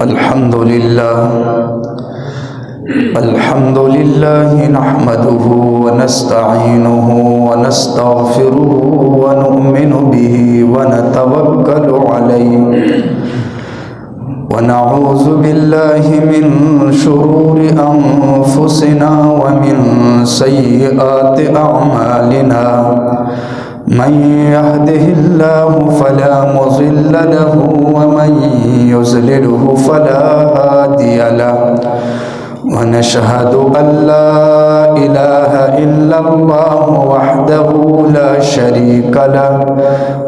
الحمد لله نحمده ونستعينه ونستغفره ونؤمن به ونتوكل عليه ونعوذ بالله من شرور أنفسنا ومن سيئات أعمالنا من يهده الله فلا مضل له ومن يضلله فلا هادي له ونشهد أن لا إله إلا الله وحده لا شريك له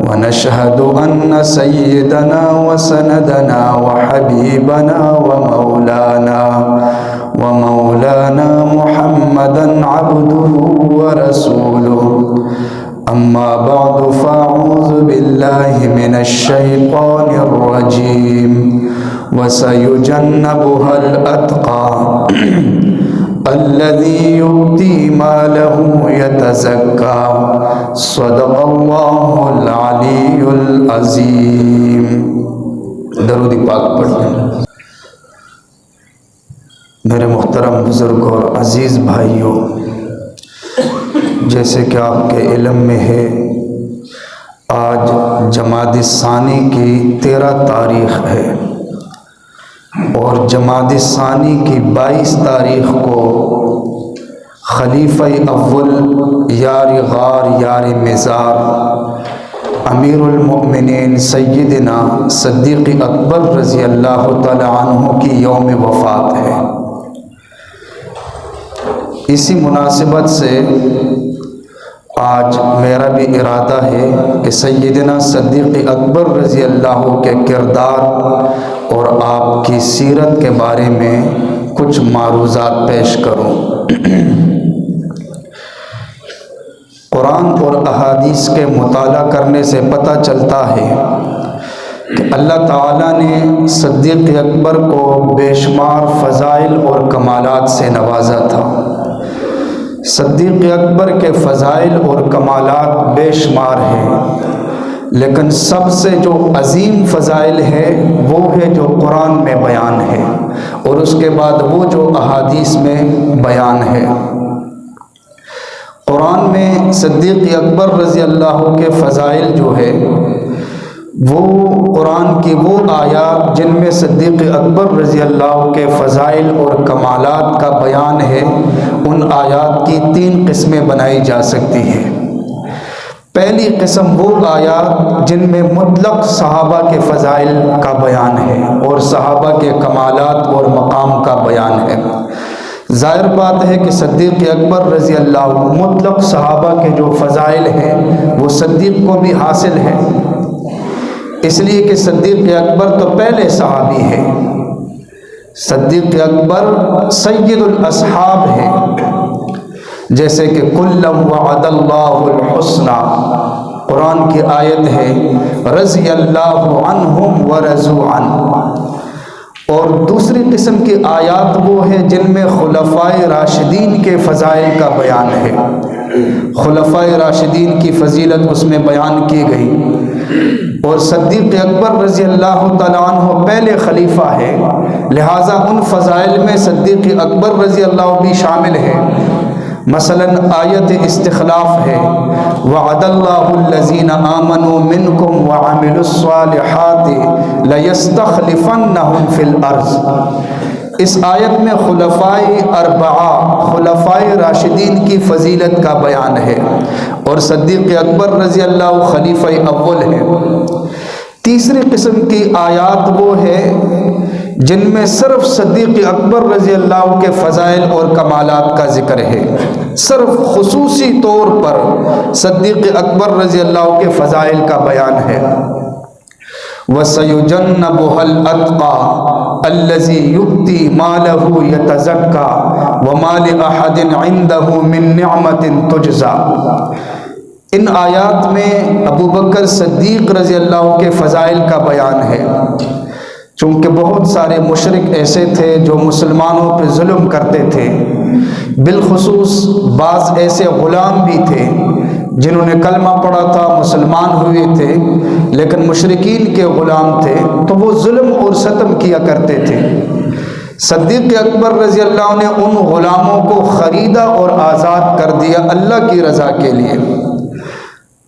ونشهد أن سيدنا وسندنا وحبيبنا ومولانا محمدا عبده ورسوله أما بعد فأعوذ بالله من الشيطان الرجيم وسيجنبها الأتقى الذي يؤتي ماله يتزكى صدق الله العلي العظيم. درود پاک پڑھیں. میرے محترم بزرگ اور عزیز بھائیوں، جیسے کہ آپ کے علم میں ہے، آج جمادی الثانی کی 13 تاریخ ہے اور جمادی الثانی کی 22 تاریخ کو خلیفہ اول یار غار یار مزار امیر المؤمنین سیدنا صدیق اکبر رضی اللہ تعالی عنہ کی یوم وفات ہے. اسی مناسبت سے آج میرا بھی ارادہ ہے کہ سیدنا صدیق اکبر رضی اللہ کے کردار اور آپ کی سیرت کے بارے میں کچھ معروضات پیش کروں. قرآن اور احادیث کے مطالعہ کرنے سے پتہ چلتا ہے کہ اللہ تعالیٰ نے صدیق اکبر کو بے شمار فضائل اور کمالات سے نوازا تھا. صدیق اکبر کے فضائل اور کمالات بے شمار ہیں، لیکن سب سے جو عظیم فضائل ہے وہ ہے جو قرآن میں بیان ہے اور اس کے بعد وہ جو احادیث میں بیان ہے. قرآن میں صدیق اکبر رضی اللہ کے فضائل جو ہے وہ قرآن کی وہ آیات جن میں صدیق اکبر رضی اللہ کے فضائل اور کمالات کا بیان ہے، ان آیات کی 3 قسمیں بنائی جا سکتی ہیں. پہلی قسم وہ آیات جن میں مطلق صحابہ کے فضائل کا بیان ہے اور صحابہ کے کمالات اور مقام کا بیان ہے. ظاہر بات ہے کہ صدیق اکبر رضی اللہ مطلق صحابہ کے جو فضائل ہیں وہ صدیق کو بھی حاصل ہے، اس لیے کہ صدیق اکبر تو پہلے صحابی ہے. صدیق اکبر سید الاصحاب ہے، جیسے کہ کلًا وعد اللہ الحسنی، قرآن کی آیت ہے رضی اللہ عنہم ورضوا عنہ. اور دوسری قسم کی آیات وہ ہے جن میں خلفائے راشدین کے فضائل کا بیان ہے. خلفائے راشدین کی فضیلت اس میں بیان کی گئی اور صدیق اکبر رضی اللہ تعالیٰ عنہ پہلے خلیفہ ہے، لہٰذا ان فضائل میں صدیق اکبر رضی اللہ بھی شامل ہے. مثلا آیت استخلاف ہے وعد اللہ الذین آمنوا منکم وعملوا الصالحات لیستخلفنہم فی الارض. اس آیت میں خلفائے اربعہ، خلفائے راشدین کی فضیلت کا بیان ہے اور صدیق اکبر رضی اللہ خلیفہ اول ہے. تیسری قسم کی آیات وہ ہے جن میں صرف صدیق اکبر رضی اللہ کے فضائل اور کمالات کا ذکر ہے، صرف خصوصی طور پر صدیق اکبر رضی اللہ کے فضائل کا بیان ہے. وَسَيُجَنَّبُهَا الْأَتْقَى الَّذِي يُؤْتِي مَالَهُ يَتَزَكَّى وَمَا لِأَحَدٍ عِندَهُ مِن نِعْمَةٍ تُجْزَى. ان آیات میں ابو بکر صدیق رضی اللہ کے فضائل کا بیان ہے. چونکہ بہت سارے مشرک ایسے تھے جو مسلمانوں پہ ظلم کرتے تھے، بالخصوص بعض ایسے غلام بھی تھے جنہوں نے کلمہ پڑھا تھا، مسلمان ہوئے تھے، لیکن مشرکین کے غلام تھے تو وہ ظلم اور ستم کیا کرتے تھے۔ صدیق اکبر رضی اللہ عنہ نے ان غلاموں کو خریدا اور آزاد کر دیا اللہ کی رضا کے لیے۔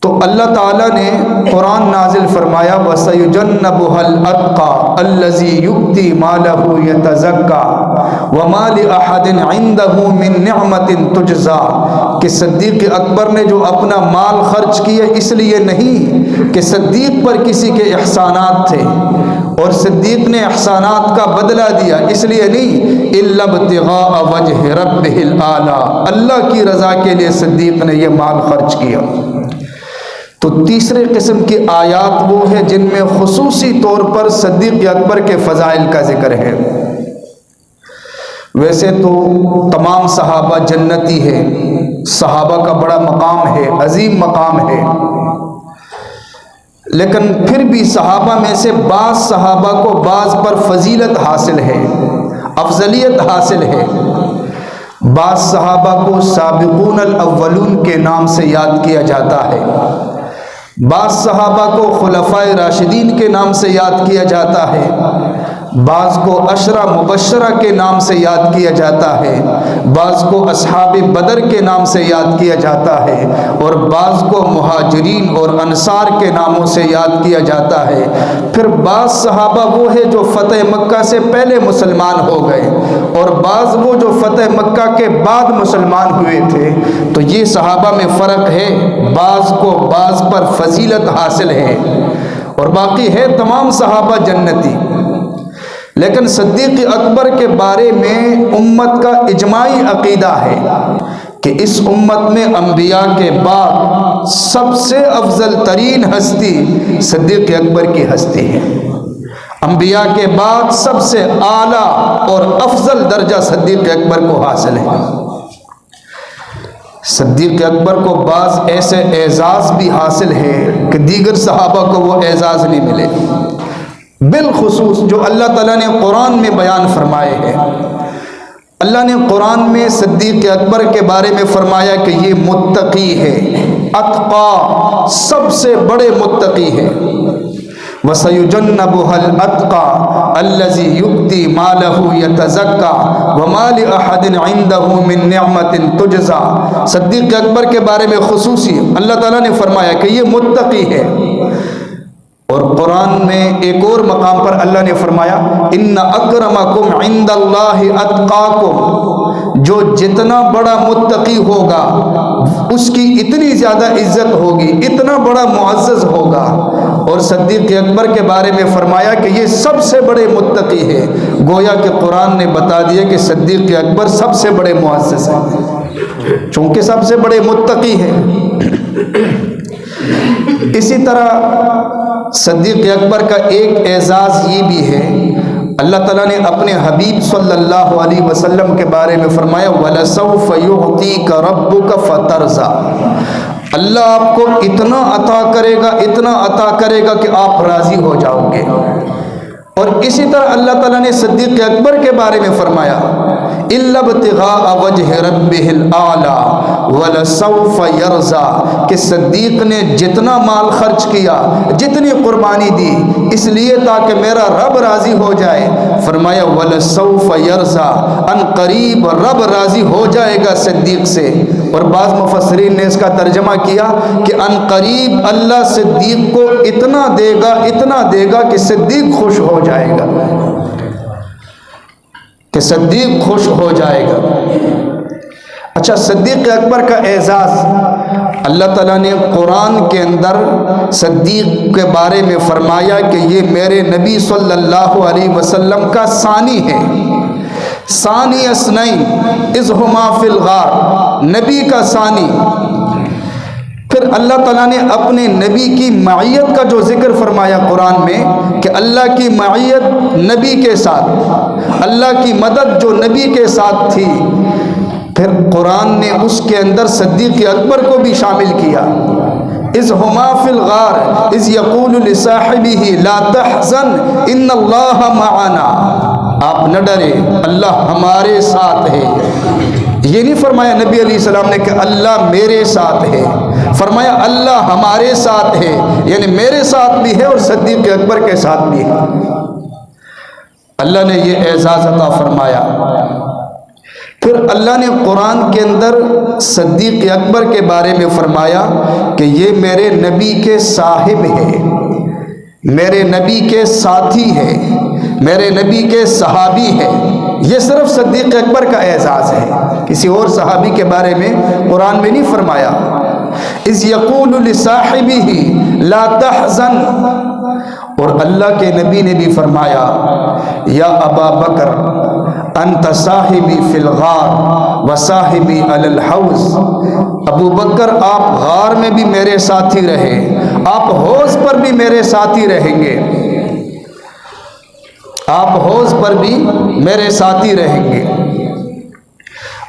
تو اللہ تعالیٰ نے قرآن نازل فرمایا وَسَيُجَنَّبُهَا الْأَتْقَى الَّذِي يُؤْتِي مَالَهُ يَتَزَكَّى وَمَا لِأَحَدٍ عِندَهُ مِن نِعْمَةٍ تُجْزَى کہ صدیق اکبر نے جو اپنا مال خرچ کیا اس لیے نہیں کہ صدیق پر کسی کے احسانات تھے اور صدیق نے احسانات کا بدلہ دیا، اس لیے نہیں، إِلَّا ابْتِغَاءَ وَجْهِ رَبِّهِ الْأَعْلَى، اللہ کی رضا کے لیے صدیق نے یہ مال خرچ کیا۔ تو تیسرے قسم کی آیات وہ ہے جن میں خصوصی طور پر صدیق اکبر کے فضائل کا ذکر ہے۔ ویسے تو تمام صحابہ جنتی ہے، صحابہ کا بڑا مقام ہے، عظیم مقام ہے، لیکن پھر بھی صحابہ میں سے بعض صحابہ کو بعض پر فضیلت حاصل ہے، افضلیت حاصل ہے۔ بعض صحابہ کو سابقون الاولون کے نام سے یاد کیا جاتا ہے، بعض صحابہ کو خلفائے راشدین کے نام سے یاد کیا جاتا ہے، بعض کو عشرہ مبشرہ کے نام سے یاد کیا جاتا ہے، بعض کو اصحاب بدر کے نام سے یاد کیا جاتا ہے، اور بعض کو مہاجرین اور انصار کے ناموں سے یاد کیا جاتا ہے۔ پھر بعض صحابہ وہ ہے جو فتح مکہ سے پہلے مسلمان ہو گئے، اور بعض وہ جو فتح مکہ کے بعد مسلمان ہوئے تھے۔ تو یہ صحابہ میں فرق ہے، بعض کو بعض پر فضیلت حاصل ہے، اور باقی ہے تمام صحابہ جنتی۔ لیکن صدیق اکبر کے بارے میں امت کا اجماعی عقیدہ ہے کہ اس امت میں انبیاء کے بعد سب سے افضل ترین ہستی صدیق اکبر کی ہستی ہے۔ انبیاء کے بعد سب سے اعلیٰ اور افضل درجہ صدیق اکبر کو حاصل ہے۔ صدیق اکبر کو بعض ایسے اعزاز بھی حاصل ہے کہ دیگر صحابہ کو وہ اعزاز نہیں ملے، بالخصوص جو اللہ تعالیٰ نے قرآن میں بیان فرمائے ہیں۔ اللہ نے قرآن میں صدیق اکبر کے بارے میں فرمایا کہ یہ متقی ہے، اتقا، سب سے بڑے متقی ہے۔ وَسَيُجَنَّبُهَا الْأَتْقَى الَّذِي يُؤْتِي مَالَهُ يَتَزَكَّى وَمَا لِأَحَدٍ عِندَهُ مِن نِعْمَةٍ تُجْزَى۔ صدیق اکبر کے بارے میں خصوصی اللہ تعالیٰ نے فرمایا کہ یہ متقی ہے، اور قرآن میں ایک اور مقام پر اللہ نے فرمایا ان اکرمکم عند اللہ اتقاکم، جو جتنا بڑا متقی ہوگا اس کی اتنی زیادہ عزت ہوگی، اتنا بڑا معزز ہوگا۔ اور صدیق اکبر کے بارے میں فرمایا کہ یہ سب سے بڑے متقی ہے۔ گویا کہ قرآن نے بتا دیا کہ صدیق اکبر سب سے بڑے معزز ہیں، چونکہ سب سے بڑے متقی ہیں۔ اسی طرح صدیق اکبر کا ایک اعزاز یہ بھی ہے، اللہ تعالیٰ نے اپنے حبیب صلی اللہ علیہ وسلم کے بارے میں فرمایا وَلَسَوْفَ يُعْطِيكَ رَبُّكَ فَتَرْضَىٰ، اللہ آپ کو اتنا عطا کرے گا، اتنا عطا کرے گا کہ آپ راضی ہو جاؤ گے۔ اور اسی طرح اللہ تعالیٰ نے صدیق اکبر کے بارے میں فرمایا إِلَّا ابْتِغَاءَ وَجْهِ رَبِّهِ الْأَعْلَىٰ وَلَسَوْفَ يَرْضَىٰ، کہ صدیق نے جتنا مال خرچ کیا، جتنی قربانی دی، اس لیے تاکہ میرا رب راضی ہو جائے۔ فرمایا وَلَسَوْفَ يَرْضَىٰ، ان قریب رب راضی ہو جائے گا صدیق سے۔ اور بعض مفسرین نے اس کا ترجمہ کیا کہ ان قریب اللہ صدیق کو اتنا دے گا، اتنا دے گا کہ صدیق خوش ہو جائے گا، کہ صدیق خوش ہو جائے گا۔ اچھا، صدیق اکبر کا اعزاز اللہ تعالیٰ نے قرآن کے اندر صدیق کے بارے میں فرمایا کہ یہ میرے نبی صلی اللہ علیہ وسلم کا ثانی ہے، ثانی اثنین اذ ہما فی الغار، نبی کا ثانی۔ پھر اللہ تعالیٰ نے اپنے نبی کی معیت کا جو ذکر فرمایا قرآن میں کہ اللہ کی معیت نبی کے ساتھ، اللہ کی مدد جو نبی کے ساتھ تھی، پھر قرآن نے اس کے اندر صدیق اکبر کو بھی شامل کیا۔ اذ ہما فی الغار اذ یقول لصاحبہ لا تحزن ان اللہ معنا، آپ نہ ڈرے، اللہ ہمارے ساتھ ہے۔ یہ نہیں فرمایا نبی علیہ السلام نے کہ اللہ میرے ساتھ ہے، فرمایا اللہ ہمارے ساتھ ہے، یعنی میرے ساتھ بھی ہے اور صدیق اکبر کے ساتھ بھی ہے۔ اللہ نے یہ اعزاز عطا فرمایا۔ پھر اللہ نے قرآن کے اندر صدیق اکبر کے بارے میں فرمایا کہ یہ میرے نبی کے صاحب ہے، میرے نبی کے ساتھی ہے، میرے نبی کے صحابی ہے۔ یہ صرف صدیق اکبر کا اعزاز ہے، کسی اور صحابی کے بارے میں قرآن میں نہیں فرمایا۔ اذ یقول لصاحبہ لا تحزن، اور اللہ کے نبی نے بھی فرمایا یا ابا بکر انت صاحبی فی الغار و صاحبی علی الحوض، ابو بکر آپ غار میں بھی میرے ساتھی رہے، آپ حوض پر بھی میرے ساتھی رہیں گے، آپ حوض پر بھی میرے ساتھی رہیں گے۔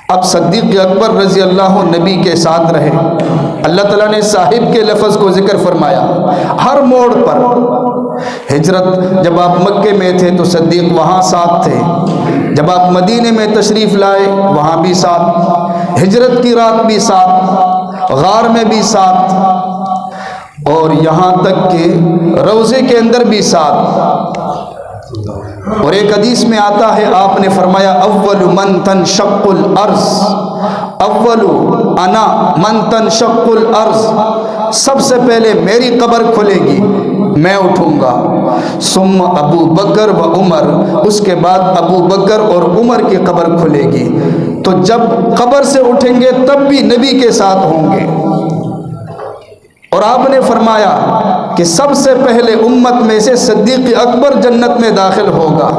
اب صدیق اکبر رضی اللہ نبی کے ساتھ رہے۔ اللہ تعالیٰ نے صاحب کے لفظ کو ذکر فرمایا ہر موڑ پر۔ ہجرت جب آپ مکے میں تھے تو صدیق وہاں ساتھ تھے، جب آپ مدینے میں تشریف لائے وہاں بھی ساتھ، ہجرت کی رات بھی ساتھ، غار میں بھی ساتھ، اور یہاں تک کہ روضے کے اندر بھی ساتھ۔ اور ایک حدیث میں آتا ہے آپ نے فرمایا اول من تنشق الارض، اول انا من تنشق الارض، سب سے پہلے میری قبر کھلے گی، میں اٹھوں گا، ثم ابو بکر و عمر، اس کے بعد ابو بکر اور عمر کی قبر کھلے گی۔ تو جب قبر سے اٹھیں گے تب بھی نبی کے ساتھ ہوں گے۔ اور آپ نے فرمایا کہ سب سے پہلے امت میں سے صدیق اکبر جنت میں داخل ہوگا،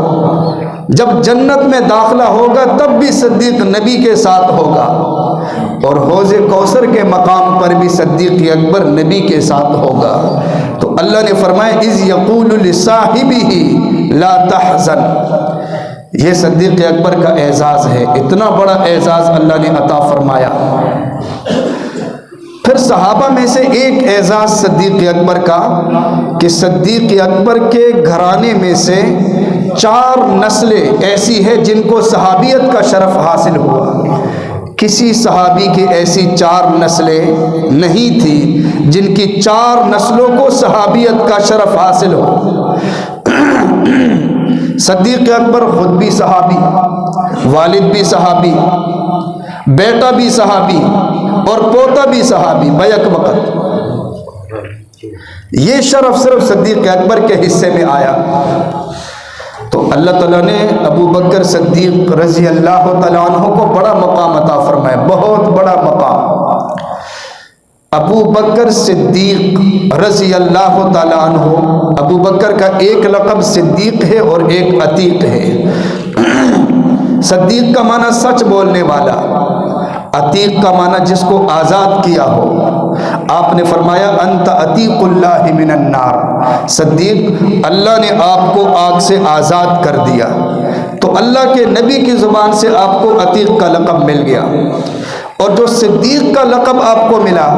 جب جنت میں داخلہ ہوگا تب بھی صدیق نبی کے ساتھ ہوگا، اور حوض کوثر کے مقام پر بھی صدیق اکبر نبی کے ساتھ ہوگا۔ تو اللہ نے فرمایا اذ یقول لصاحبہ لا تحزن، یہ صدیق اکبر کا اعزاز ہے، اتنا بڑا اعزاز اللہ نے عطا فرمایا۔ پھر صحابہ میں سے ایک اعزاز صدیق اکبر کا کہ صدیق اکبر کے گھرانے میں سے 4 نسلیں ایسی ہیں جن کو صحابیت کا شرف حاصل ہوا۔ کسی صحابی کی ایسی 4 نسلیں نہیں تھی جن کی 4 نسلوں کو صحابیت کا شرف حاصل ہو۔ صدیق اکبر خود بھی صحابی، والد بھی صحابی، بیٹا بھی صحابی اور پوتا بھی صحابی بیک وقت۔ یہ شرف صرف صدیق اکبر کے حصے میں آیا۔ تو اللہ تعالیٰ نے ابو بکر صدیق رضی اللہ تعالیٰ عنہ کو بڑا مقام عطا فرمایا، بہت بڑا مقام۔ ابو بکر صدیق رضی اللہ تعالیٰ عنہ، ابو بکر کا ایک لقب صدیق ہے اور ایک عتیق ہے۔ صدیق کا معنی سچ بولنے والا، عتیق کا معنی جس کو آزاد کیا ہو۔ آپ نے فرمایا انت عتیق اللہ من النار، صدیق اللہ نے آپ کو آگ سے آزاد کر دیا۔ تو اللہ کے نبی کی زبان سے آپ کو عتیق کا لقب مل گیا، اور جو صدیق کا لقب آپ کو ملا،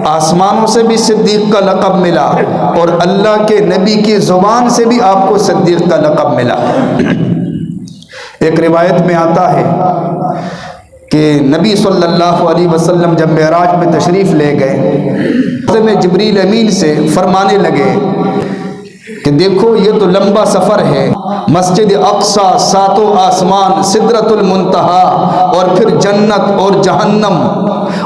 آسمانوں سے بھی صدیق کا لقب ملا اور اللہ کے نبی کی زبان سے بھی آپ کو صدیق کا لقب ملا۔ ایک روایت میں آتا ہے کہ نبی صلی اللہ علیہ وسلم جب معراج میں تشریف لے گئے، میں جبریل امین سے فرمانے لگے کہ دیکھو یہ تو لمبا سفر ہے، مسجد اقصی، 7 آسمان، سدرۃ المنتہا، اور پھر جنت اور جہنم،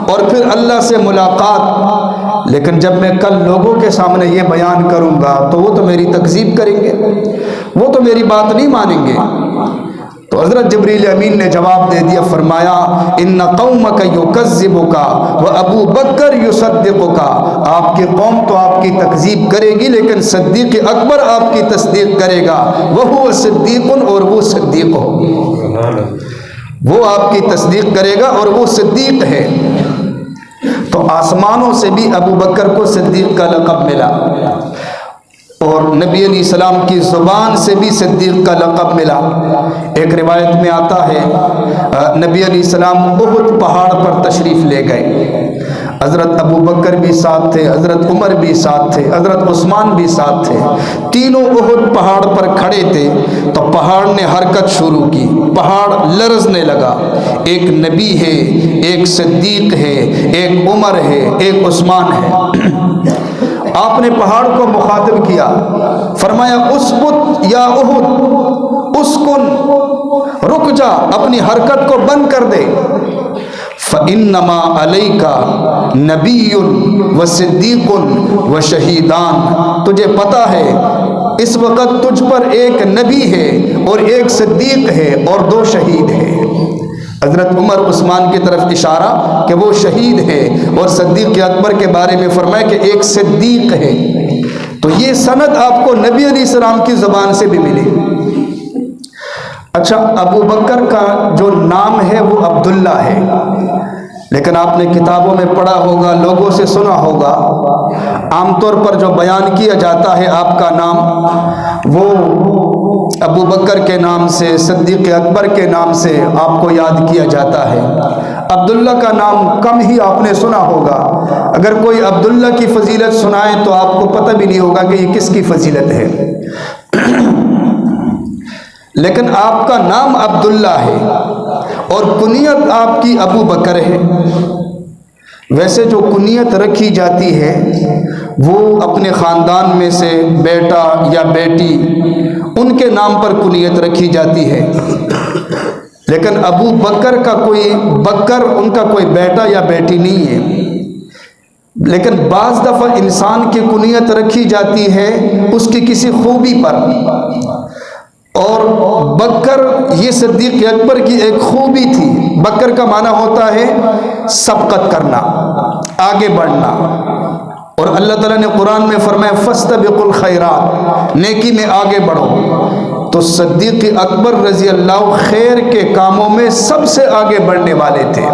اور پھر اللہ سے ملاقات، لیکن جب میں کل لوگوں کے سامنے یہ بیان کروں گا تو وہ تو میری تکذیب کریں گے، وہ تو میری بات نہیں مانیں گے۔ تو حضرت جبریل امین نے جواب دے دیا، فرمایا ان قومک یکذبک وابو بکر یصدقک، آپ کی قوم تو آپ کی تکذیب کرے گی لیکن صدیق اکبر آپ کی تصدیق کرے گا، وہو صدیق، اور وہ صدیق ہو، وہ آپ کی تصدیق کرے گا اور وہ صدیق ہے۔ تو آسمانوں سے بھی ابو بکر کو صدیق کا لقب ملا، اور نبی علیہ السلام کی زبان سے بھی صدیق کا لقب ملا۔ ایک روایت میں آتا ہے نبی علیہ السلام احد پہاڑ پر تشریف لے گئے، حضرت ابو بکر بھی ساتھ تھے، حضرت عمر بھی ساتھ تھے، حضرت عثمان بھی ساتھ تھے، تینوں احد پہاڑ پر کھڑے تھے تو پہاڑ نے حرکت شروع کی، پہاڑ لرزنے لگا۔ ایک نبی ہے، ایک صدیق ہے، ایک عمر ہے، ایک عثمان ہے۔ آپ نے پہاڑ کو مخاطب کیا، فرمایا اسکت یا احد، اسکن، رک جا، اپنی حرکت کو بند کر دے۔ فَإِنَّمَا عَلَيْكَ نَبِيٌّ وَصِدِّيقٌ وَشَهِيدَانِ، تجھے پتہ ہے اس وقت تجھ پر ایک نبی ہے اور ایک صدیق ہے اور 2 شہید ہیں۔ حضرت عمر عثمان کی طرف اشارہ کہ وہ شہید ہے، اور صدیق اکبر کے بارے میں فرمایا کہ ایک صدیق ہے۔ تو یہ سند آپ کو نبی علیہ السلام کی زبان سے بھی ملی۔ اچھا، ابو بکر کا جو نام ہے وہ عبداللہ ہے، لیکن آپ نے کتابوں میں پڑھا ہوگا، لوگوں سے سنا ہوگا، عام طور پر جو بیان کیا جاتا ہے آپ کا نام وہ ابو بکر کے نام سے، صدیق اکبر کے نام سے آپ کو یاد کیا جاتا ہے۔ عبداللہ کا نام کم ہی آپ نے سنا ہوگا۔ اگر کوئی عبداللہ کی فضیلت سنائے تو آپ کو پتہ بھی نہیں ہوگا کہ یہ کس کی فضیلت ہے۔ لیکن آپ کا نام عبداللہ ہے اور کنیت آپ کی ابو بکر ہے۔ ویسے جو کنیت رکھی جاتی ہے وہ اپنے خاندان میں سے بیٹا یا بیٹی ان کے نام پر کنیت رکھی جاتی ہے، لیکن ابو بکر کا کوئی بکر ان کا کوئی بیٹا یا بیٹی نہیں ہے۔ لیکن بعض دفعہ انسان کی کنیت رکھی جاتی ہے اس کی کسی خوبی پر، اور بکر یہ صدیق اکبر کی ایک خوبی تھی۔ بکر کا معنی ہوتا ہے سبقت کرنا، آگے بڑھنا، اور اللہ تعالیٰ نے قرآن میں فرمایا فاستبقوا الخیرات، نیکی میں آگے بڑھو۔ تو صدیق اکبر رضی اللہ خیر کے کاموں میں سب سے آگے بڑھنے والے تھے،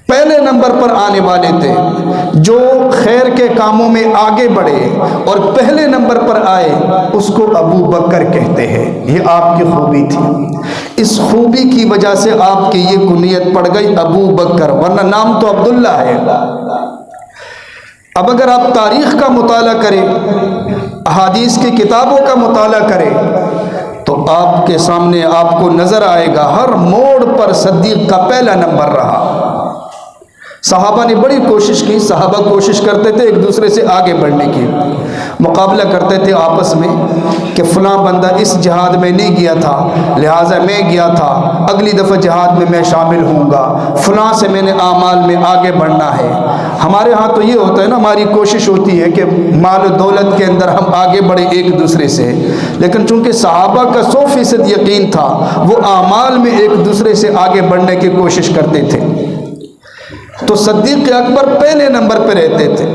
پہلے نمبر پر آنے والے تھے۔ جو خیر کے کاموں میں آگے بڑھے اور پہلے نمبر پر آئے اس کو ابو بکر کہتے ہیں۔ یہ آپ کی خوبی تھی، اس خوبی کی وجہ سے آپ کی یہ کنیت پڑ گئی ابو بکر، ورنہ نام تو عبداللہ ہے۔ اب اگر آپ تاریخ کا مطالعہ کریں، احادیث کی کتابوں کا مطالعہ کریں، تو آپ کے سامنے آپ کو نظر آئے گا ہر موڑ پر صدیق کا پہلا نمبر رہا۔ صحابہ نے بڑی کوشش کی، صحابہ کوشش کرتے تھے ایک دوسرے سے آگے بڑھنے کی، مقابلہ کرتے تھے آپس میں کہ فلاں بندہ اس جہاد میں نہیں گیا تھا لہٰذا میں گیا تھا، اگلی دفعہ جہاد میں میں شامل ہوں گا، فلاں سے میں نے اعمال میں آگے بڑھنا ہے۔ ہمارے ہاں تو یہ ہوتا ہے نا، ہماری کوشش ہوتی ہے کہ مال و دولت کے اندر ہم آگے بڑھیں ایک دوسرے سے، لیکن چونکہ صحابہ کا 100% یقین تھا، وہ اعمال میں ایک دوسرے سے آگے بڑھنے کی کوشش کرتے تھے۔ تو صدیق اکبر پہلے نمبر پہ رہتے تھے،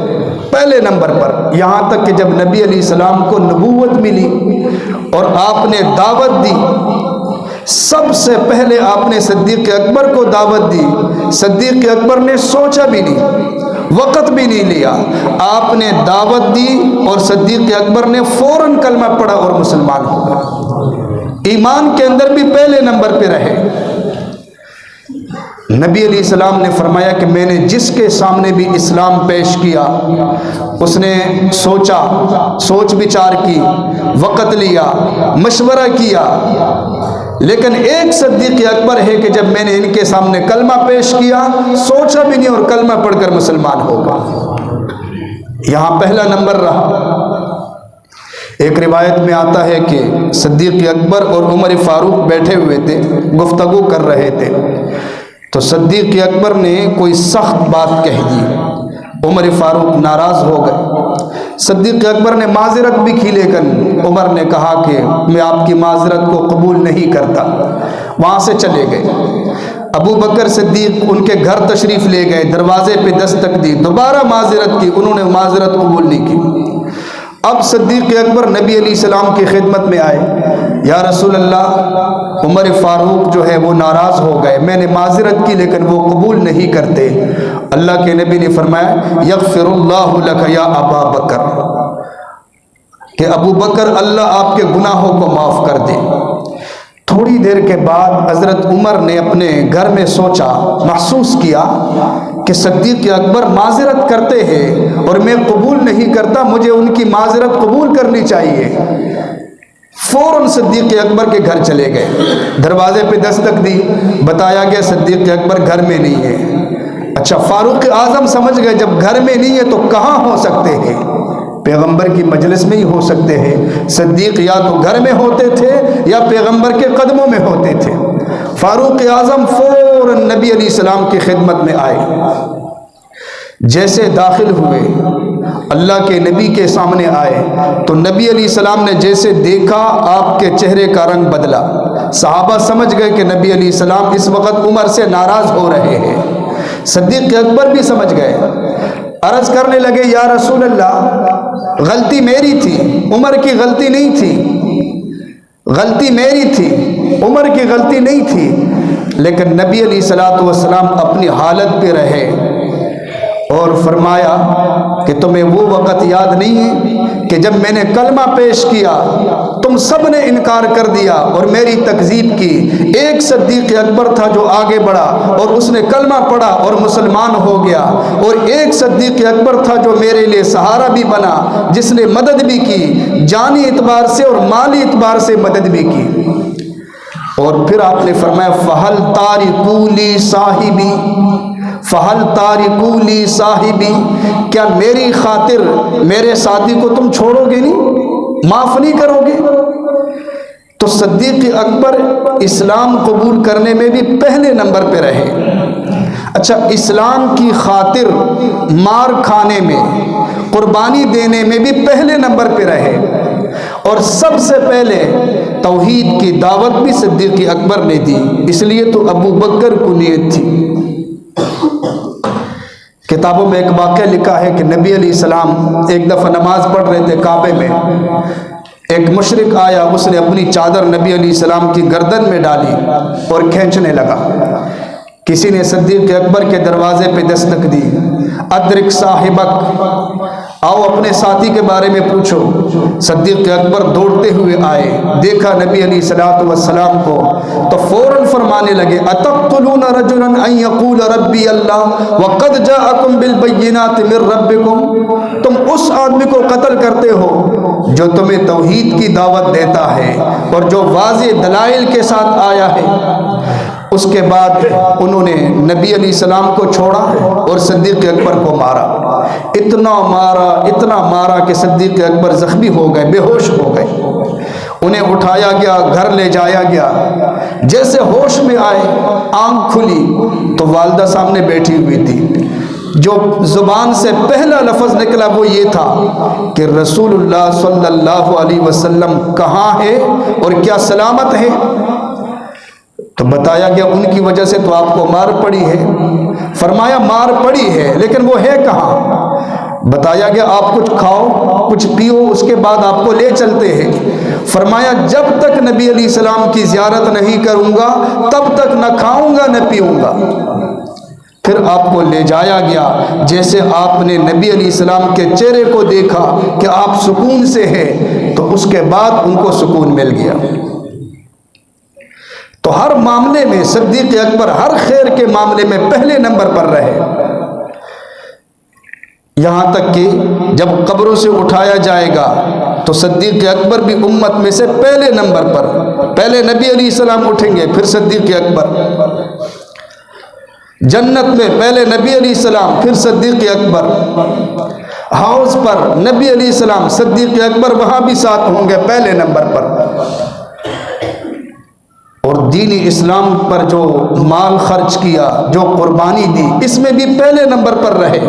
پہلے نمبر پر، یہاں تک کہ جب نبی علیہ السلام کو نبوت ملی اور آپ نے دعوت دی، سب سے پہلے آپ نے صدیق اکبر کو دعوت دی۔ صدیق اکبر نے سوچا بھی نہیں، وقت بھی نہیں لیا، آپ نے دعوت دی اور صدیق اکبر نے فوراً کلمہ پڑھا اور مسلمان ہو گئے۔ ایمان کے اندر بھی پہلے نمبر پہ رہے۔ نبی علیہ السلام نے فرمایا کہ میں نے جس کے سامنے بھی اسلام پیش کیا اس نے سوچا، سوچ بچار کی، وقت لیا، مشورہ کیا، لیکن ایک صدیق اکبر ہے کہ جب میں نے ان کے سامنے کلمہ پیش کیا سوچا بھی نہیں اور کلمہ پڑھ کر مسلمان ہوگا۔ یہاں پہلا نمبر رہا۔ ایک روایت میں آتا ہے کہ صدیق اکبر اور عمر فاروق بیٹھے ہوئے تھے، گفتگو کر رہے تھے، تو صدیق اکبر نے کوئی سخت بات کہہ دی، عمر فاروق ناراض ہو گئے۔ صدیق اکبر نے معذرت بھی کی، لیکن عمر نے کہا کہ میں آپ کی معذرت کو قبول نہیں کرتا، وہاں سے چلے گئے۔ ابو بکر صدیق ان کے گھر تشریف لے گئے، دروازے پہ دستک دی، دوبارہ معذرت کی، انہوں نے معذرت قبول نہیں کی۔ اب صدیق اکبر نبی علیہ السلام کی خدمت میں آئے، یا رسول اللہ عمر فاروق جو ہے وہ ناراض ہو گئے، میں نے معذرت کی لیکن وہ قبول نہیں کرتے۔ اللہ کے نبی نے فرمایا یغفر اللہ لک یا ابا بکر، کہ ابو بکر اللہ آپ کے گناہوں کو معاف کر دے۔ تھوڑی دیر کے بعد حضرت عمر نے اپنے گھر میں سوچا، محسوس کیا کہ صدیق اکبر معذرت کرتے ہیں اور میں قبول نہیں کرتا، مجھے ان کی معذرت قبول کرنی چاہیے۔ فوراً صدیق اکبر کے گھر چلے گئے، دروازے پہ دستک دی، بتایا گیا صدیق اکبر گھر میں نہیں ہے۔ اچھا، فاروق اعظم سمجھ گئے جب گھر میں نہیں ہے تو کہاں ہو سکتے ہیں؟ پیغمبر کی مجلس میں ہی ہو سکتے ہیں۔ صدیق یا تو گھر میں ہوتے تھے یا پیغمبر کے قدموں میں ہوتے تھے۔ فاروق اعظم فوراً نبی علیہ السلام کی خدمت میں آئے۔ جیسے داخل ہوئے، اللہ کے نبی کے سامنے آئے تو نبی علیہ السلام نے جیسے دیکھا آپ کے چہرے کا رنگ بدلا۔ صحابہ سمجھ گئے کہ نبی علیہ السلام اس وقت عمر سے ناراض ہو رہے ہیں۔ صدیق اکبر بھی سمجھ گئے، عرض کرنے لگے یا رسول اللہ، غلطی میری تھی، عمر کی غلطی نہیں تھی، غلطی میری تھی، عمر کی غلطی نہیں تھی۔ لیکن نبی علیہ السلام اپنی حالت پہ رہے اور فرمایا کہ تمہیں وہ وقت یاد نہیں ہے کہ جب میں نے کلمہ پیش کیا تم سب نے انکار کر دیا اور میری تکذیب کی؟ ایک صدیق اکبر تھا جو آگے بڑھا اور اس نے کلمہ پڑھا اور مسلمان ہو گیا، اور ایک صدیق اکبر تھا جو میرے لیے سہارا بھی بنا، جس نے مدد بھی کی، جانی اعتبار سے اور مالی اعتبار سے مدد بھی کی۔ اور پھر آپ نے فرمایا فہل تارکو لی صاحبی، فہل تارکو لی صاحبی، کیا میری خاطر میرے ساتھی کو تم چھوڑو گے نہیں، معاف نہیں کرو گے؟ تو صدیق اکبر اسلام قبول کرنے میں بھی پہلے نمبر پہ رہے۔ اچھا، اسلام کی خاطر مار کھانے میں، قربانی دینے میں بھی پہلے نمبر پہ رہے، اور سب سے پہلے توحید کی دعوت بھی صدیق اکبر نے دی، اس لیے تو ابو بکر کنیت تھی۔ کتابوں میں ایک واقعہ لکھا ہے کہ نبی علیہ السلام ایک دفعہ نماز پڑھ رہے تھے کعبے میں، ایک مشرک آیا، اس نے اپنی چادر نبی علیہ السلام کی گردن میں ڈالی اور کھینچنے لگا۔ کسی نے صدیق اکبر کے دروازے پہ دستک دی، ادرک صاحبک، آؤ اپنے ساتھی کے بارے میں پوچھو۔ صدیق اکبر دوڑتے ہوئے آئے، دیکھا نبی علیہ السلام کو تو فوراً فرمانے لگے اتقتلون رجلا ان یقول ربی اللہ وقد جاءکم بالبینات من ربکم، تم اس آدمی کو قتل کرتے ہو جو تمہیں توحید کی دعوت دیتا ہے اور جو واضح دلائل کے ساتھ آیا ہے۔ اس کے بعد انہوں نے نبی علیہ السلام کو چھوڑا اور صدیق اکبر کو مارا، اتنا مارا کہ صدیق اکبر زخمی ہو گئے، بے ہوش ہو گئے۔ انہیں اٹھایا گیا، گھر لے جایا گیا۔ جیسے ہوش میں آئے، آنکھ کھلی تو والدہ سامنے بیٹھی ہوئی تھی۔ جو زبان سے پہلا لفظ نکلا وہ یہ تھا کہ رسول اللہ صلی اللہ علیہ وسلم کہاں ہے اور کیا سلامت ہے؟ تو بتایا گیا ان کی وجہ سے تو آپ کو مار پڑی ہے۔ فرمایا مار پڑی ہے لیکن وہ ہے کہاں؟ بتایا گیا آپ کچھ کھاؤ، کچھ پیو، اس کے بعد آپ کو لے چلتے ہیں۔ فرمایا جب تک نبی علیہ السلام کی زیارت نہیں کروں گا تب تک نہ کھاؤں گا نہ پیوں گا۔ پھر آپ کو لے جایا گیا، جیسے آپ نے نبی علیہ السلام کے چہرے کو دیکھا کہ آپ سکون سے ہیں تو اس کے بعد ان کو سکون مل گیا۔ تو ہر معاملے میں صدیق اکبر ہر خیر کے معاملے میں پہلے نمبر پر رہے، یہاں تک کہ جب قبروں سے اٹھایا جائے گا تو صدیق اکبر بھی امت میں سے پہلے نمبر پر، پہلے نبی علیہ السلام اٹھیں گے پھر صدیق اکبر۔ جنت میں پہلے نبی علیہ السلام پھر صدیق اکبر، ہاؤس پر نبی علیہ السلام صدیق اکبر وہاں بھی ساتھ ہوں گے پہلے نمبر پر۔ اور دین اسلام پر جو مال خرچ کیا، جو قربانی دی، اس میں بھی پہلے نمبر پر رہے۔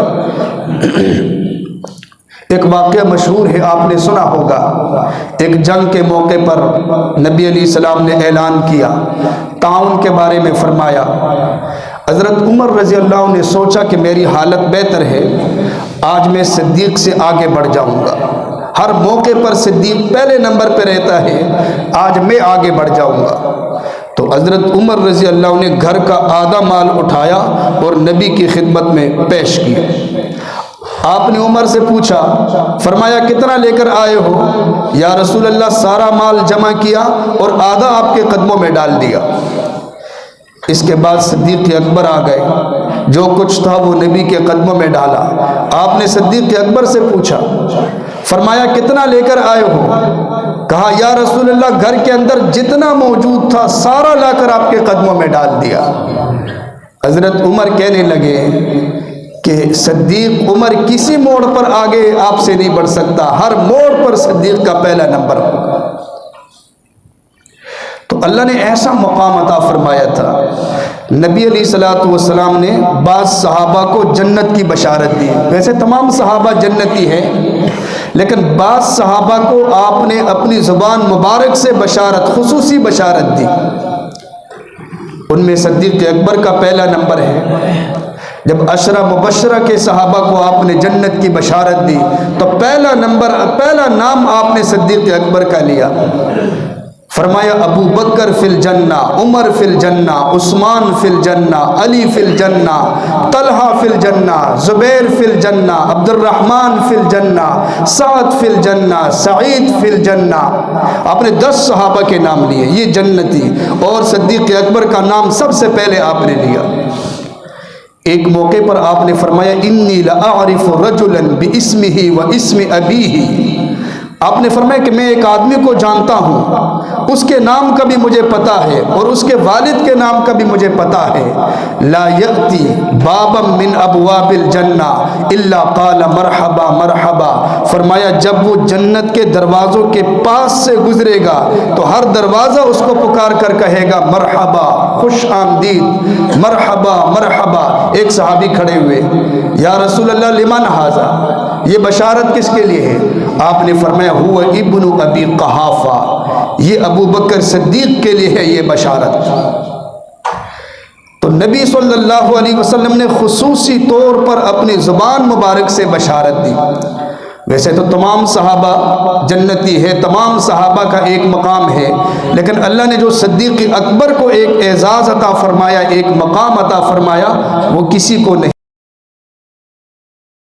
ایک واقعہ مشہور ہے، آپ نے سنا ہوگا، ایک جنگ کے موقع پر نبی علیہ السلام نے اعلان کیا، تعاون کے بارے میں فرمایا۔ حضرت عمر رضی اللہ عنہ نے سوچا کہ میری حالت بہتر ہے، آج میں صدیق سے آگے بڑھ جاؤں گا، ہر موقع پر صدیق پہلے نمبر پہ رہتا ہے، آج میں آگے بڑھ جاؤں گا۔ تو حضرت عمر رضی اللہ عنہ نے گھر کا آدھا مال اٹھایا اور نبی کی خدمت میں پیش کیا۔ آپ نے عمر سے پوچھا، فرمایا کتنا لے کر آئے ہو؟ یا رسول اللہ سارا مال جمع کیا اور آدھا آپ کے قدموں میں ڈال دیا۔ اس کے بعد صدیق اکبر آ گئے، جو کچھ تھا وہ نبی کے قدموں میں ڈالا۔ آپ نے صدیق اکبر سے پوچھا، فرمایا کتنا لے کر آئے ہو؟ کہا یا رسول اللہ گھر کے اندر جتنا موجود تھا سارا لا کر آپ کے قدموں میں ڈال دیا۔ حضرت عمر کہنے لگے کہ صدیق عمر کسی موڑ پر آگے آپ سے نہیں بڑھ سکتا، ہر موڑ پر صدیق کا پہلا نمبر ہوگا۔ تو اللہ نے ایسا مقام عطا فرمایا تھا۔ نبی علیہ الصلوۃ والسلام نے بعض صحابہ کو جنت کی بشارت دی، ویسے تمام صحابہ جنتی ہیں، لیکن بعض صحابہ کو آپ نے اپنی زبان مبارک سے بشارت، خصوصی بشارت دی۔ ان میں صدیق اکبر کا پہلا نمبر ہے۔ جب عشرہ مبشرہ کے صحابہ کو آپ نے جنت کی بشارت دی تو پہلا نام آپ نے صدیق اکبر کا لیا۔ فرمایا ابو بکر فی الجنہ، عمر فی الجنہ، عثمان فی الجنہ، علی فی الجنہ، طلحہ فی الجنہ، زبیر فی الجنہ، عبد الرحمن فی الجنہ، سعد فی الجنہ، سعید فی الجنہ۔ آپ نے 10 صحابہ کے نام لیے، یہ جنتی، اور صدیق اکبر کا نام سب سے پہلے آپ نے لیا۔ ایک موقع پر آپ نے فرمایا انی لأعرف رجلا باسمہ واسم ابیہ۔ آپ نے فرمایا کہ میں ایک آدمی کو جانتا ہوں، اس کے نام کا بھی مجھے پتا ہے اور اس کے والد کے نام کا بھی مجھے پتا ہے۔ لا یأتی بابا من ابواب الجنہ الا قال مرحبا مرحبا۔ فرمایا جب وہ جنت کے دروازوں کے پاس سے گزرے گا تو ہر دروازہ اس کو پکار کر کہے گا مرحبا، خوش آمدید، مرحبا مرحبا۔ ایک صحابی کھڑے ہوئے، یا رسول اللہ لمن ھذا، یہ بشارت کس کے لیے ہے؟ آپ نے فرمایا ہوا ابن ابی قحافہ، یہ ابو بکر صدیق کے لیے ہے یہ بشارت۔ تو نبی صلی اللہ علیہ وسلم نے خصوصی طور پر اپنی زبان مبارک سے بشارت دی۔ ویسے تو تمام صحابہ جنتی ہے، تمام صحابہ کا ایک مقام ہے، لیکن اللہ نے جو صدیق اکبر کو ایک اعزاز عطا فرمایا، ایک مقام عطا فرمایا، وہ کسی کو نہیں۔